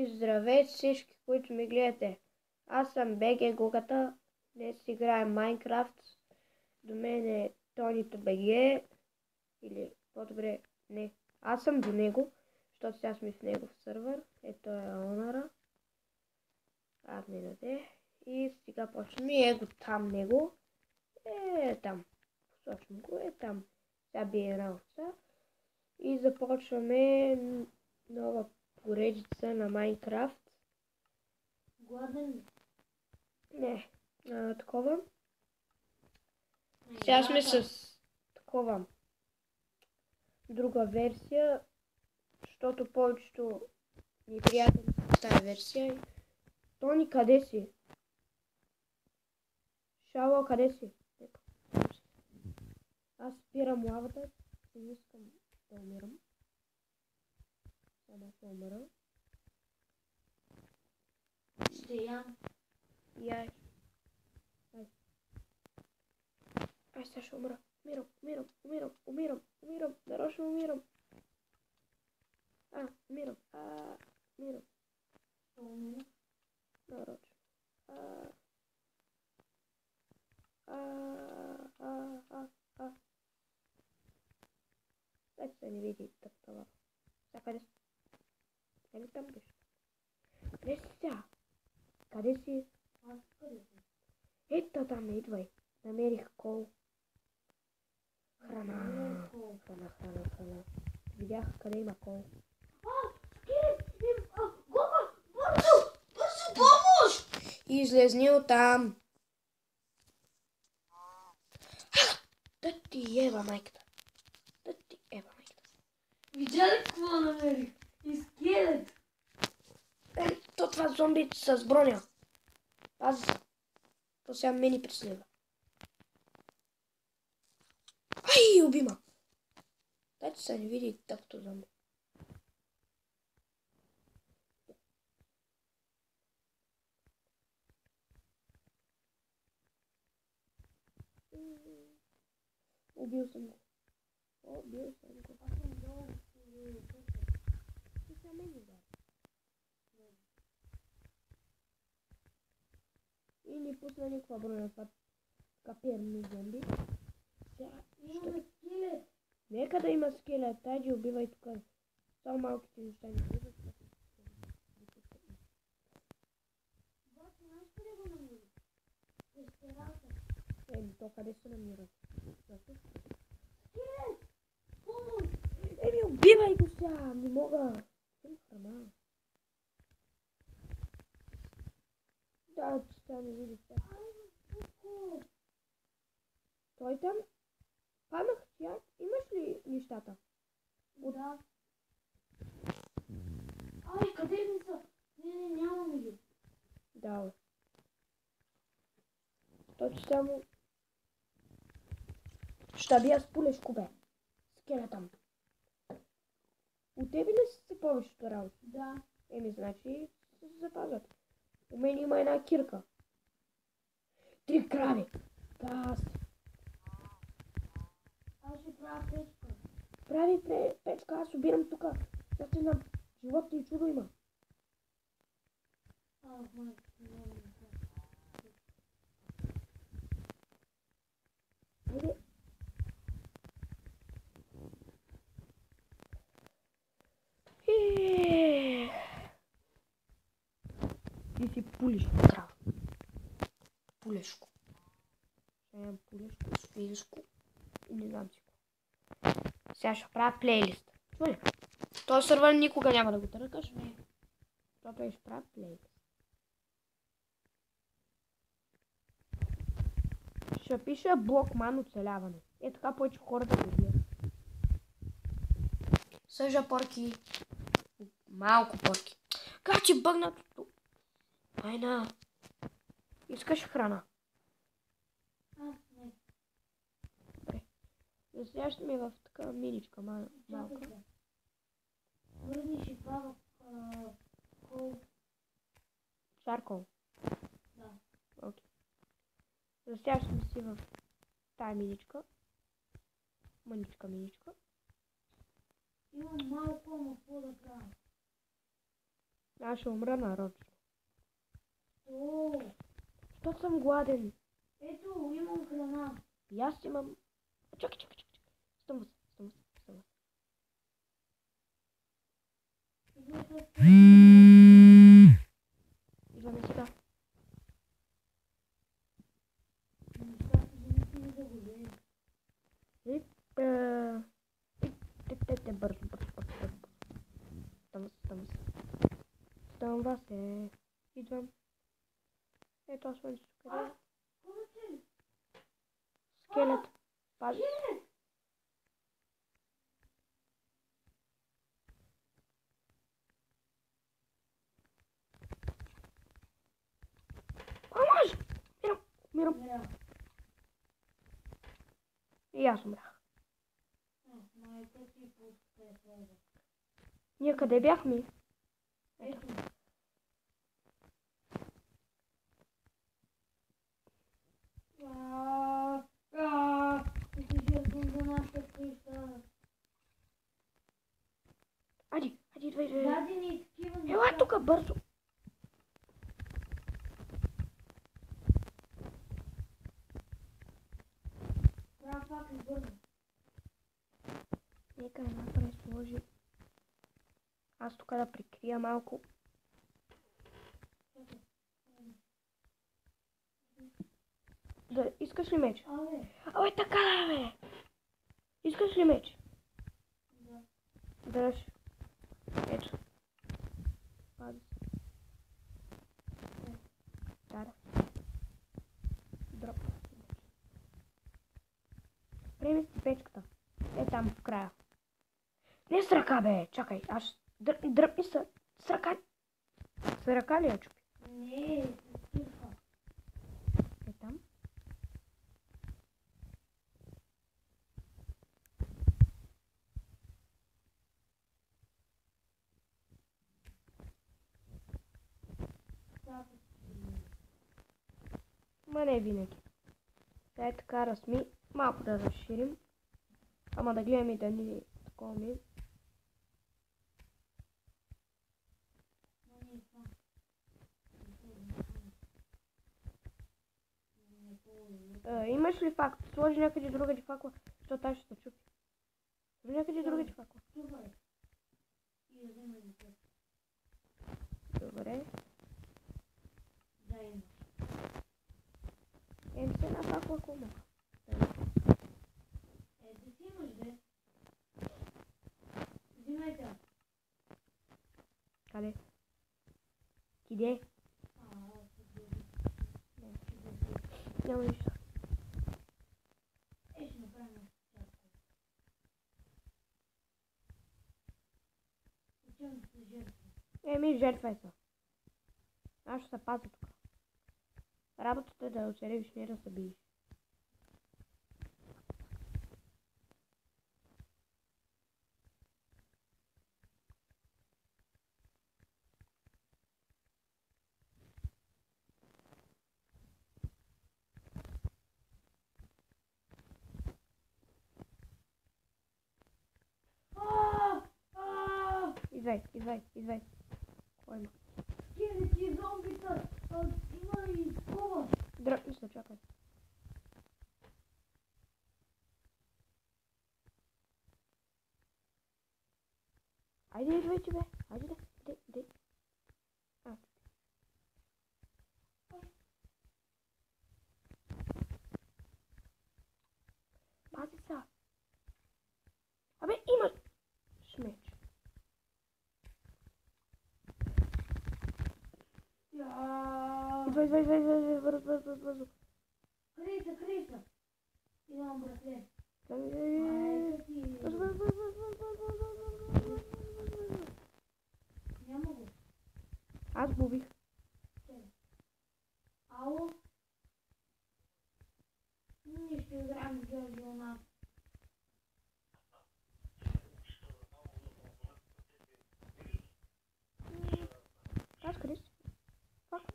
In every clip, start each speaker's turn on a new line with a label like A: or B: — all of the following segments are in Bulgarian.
A: И здравейте всички, които ми гледате. Аз съм БГ Гугата. Днес играем Майнкрафт. До мен е Тонито БГ. Или по-добре не. Аз съм до него, защото сега сме в негов сървър. Ето е онара. Админа де. И сега почваме. Его там него. Там. Посочвам го. Там. Сега бие една овца. И започваме нова поредица на Майнкрафт.
B: Гладен ли?
A: Не. Такова. Сега сме с такова друга версия, защото повечето ни приятели с тази версия. Тони, къде си? Шало, къде си? Аз спирам лавата и не искам да умирам. Само ще умра.
B: Ще ям.
A: И ай. Ай, сега ще умра. Умирам. Нарочно умирам. Умирам. Умирам.
B: Ще умира.
A: Нарочно. Дайте се не види такова. Сега къде си? Ели там беше. Къде си сега? Къде си?
B: Аз къде си?
A: Ето там, идвай. Намерих кол. Храна. Видях къде има кол.
B: Скелет! Гома! Бързо! Помощ!
A: Излезни оттам. Да ти ева майката.
B: Видя ли какво намерих? И скелет!
A: То това зомби с броня. Пази се. То сега мени преследва. Ай, убима. Дайте се не види тъпто зомби. Убил съм го. Убил съм го.
B: Аз съм долу.
A: И сега мени удари. И ни пусна никаква броня това каперни зомби.
B: Имаме скелет!
A: Нека да има скелет. Тайди убивай тук. Само малките неща не влизат.
B: Бати, знаеш къде го намерих? Пещерата.
A: То къде се намира?
B: Скелет! Помощ!
A: Убивай го сега! Не мога. Съм храна. Да, че сега не види сега. Той там? Паднах тя. Имаш ли нещата?
B: Да. Ай, къде ми са? Не, нямаме ги.
A: Да. Той че само... Ще бия с пулешко, бе. Скелетъм. От тебе ли са повечето работи?
B: Да.
A: Значи се запазват. У мен има една кирка. 3 крави. Газ.
B: Аз ще правя печка.
A: Прави печка, аз обирам тук. Сега ще знам. Животно и чудо има.
B: Майка,
A: Айде. Ти си пулешко крава. Пулешко. Ще имам пулешко, свилешко и не знам си какво. Сега ще правя плейлист. Чули? Този сървър никога няма да го търкаш. Не. Защото ще правя плейлист. Ще пиша Блокман оцеляване. Така повече хора да го гледат. Съжа порки. Малко порки. Как че бъгнатото? Айна. Искаш храна?
B: не.
A: Добре. За сега ще ми е в така миничка малка.
B: Върни ще правя кол.
A: Шаркол.
B: Да.
A: Окей. За сега ще ми си в тая миничка. Миничка.
B: Имам малко, ама какво да правя?
A: Аз ще умра нарочно.
B: О,
A: Защото съм гладен.
B: ето, имам храна.
A: И аз имам... Чакай. Стъмва се. Идваме сега. Бързо. Стъмва се. Идвам. Ето аз съм къде. Скелет. Пази. Помож! Мирам. И аз умрях. Ние къде бяхме?
B: Ето.
A: Айде, идвай.
B: Дадени такива неща.
A: Ела тук бързо.
B: Трябва пак избързо.
A: Нека една пресложи. Аз тук да прикрия малко. Да, искаш ли меч? Абе, така да бе! Искаш ли меч?
B: Да.
A: Дръж. Ето. Пази. Да. Дроп. Приеми си печката. Е там в края. Не с ръка бе! Чакай, аз дръпни с ръка. С ръка ли я чупи?
B: Не, с кирка.
A: Е там. Ма не винаги. Сега е така разми. Малко да разширим. Ама да гледам и да ни такова ми. Имаш ли факт? Сложи някъде другаде факла, защото тази ще се чупи. Сложи някъде другаде факла. Добре.
B: Да, има.
A: Не се на факла кума.
B: Да си имаш, бе. Взимайте.
A: Къде? Киде? Няма нищо.
B: Ще направим чашка. Отивам да се жертва.
A: Жертвай се. Аз ще се пазя тук. Работата е да оцелиш, не да се биеш. Извай. Кой има?
B: Скелети, зомбита. Има и скова.
A: Дръпни се, чакай. Айде, идвайте, бе. Айде, де. Пази са. Абе, има шмеч. Извай, бързо.
B: Крий се. Имам браслет.
A: Бързо.
B: Няма го.
A: Аз го убих.
B: Ало? Ние ще играем с Георги у нас.
A: Аз къде си?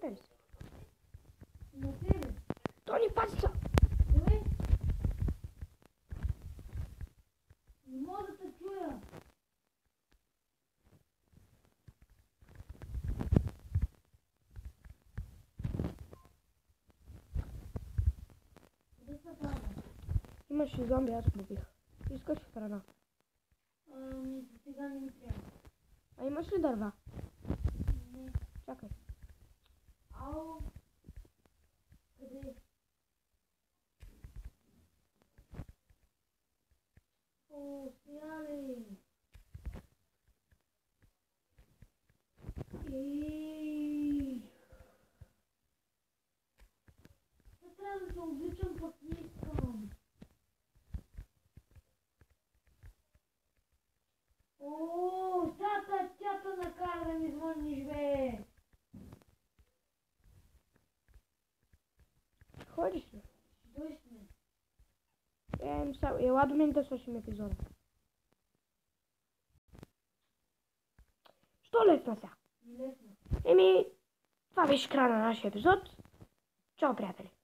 A: Къде си?
B: На тебе.
A: Тони, пази са!
B: Добре? Не мога да те чуя.
A: Имаш и зомби, аз го убих. Искаш ли храна?
B: Ами, сега не ми трябва.
A: А имаш ли дърва?
B: Не.
A: Чакай.
B: Ау. Къде? О, сега ли? Не трябва да се обличам, пък не искам. О, тата, тята накара да ми звъниш, бе.
A: Ходиш ли?
B: Дойш ме.
A: Ела до мен да свършим епизода. Що лесна сега?
B: Лесно.
A: Това беше края на нашия епизод. Чао, приятели!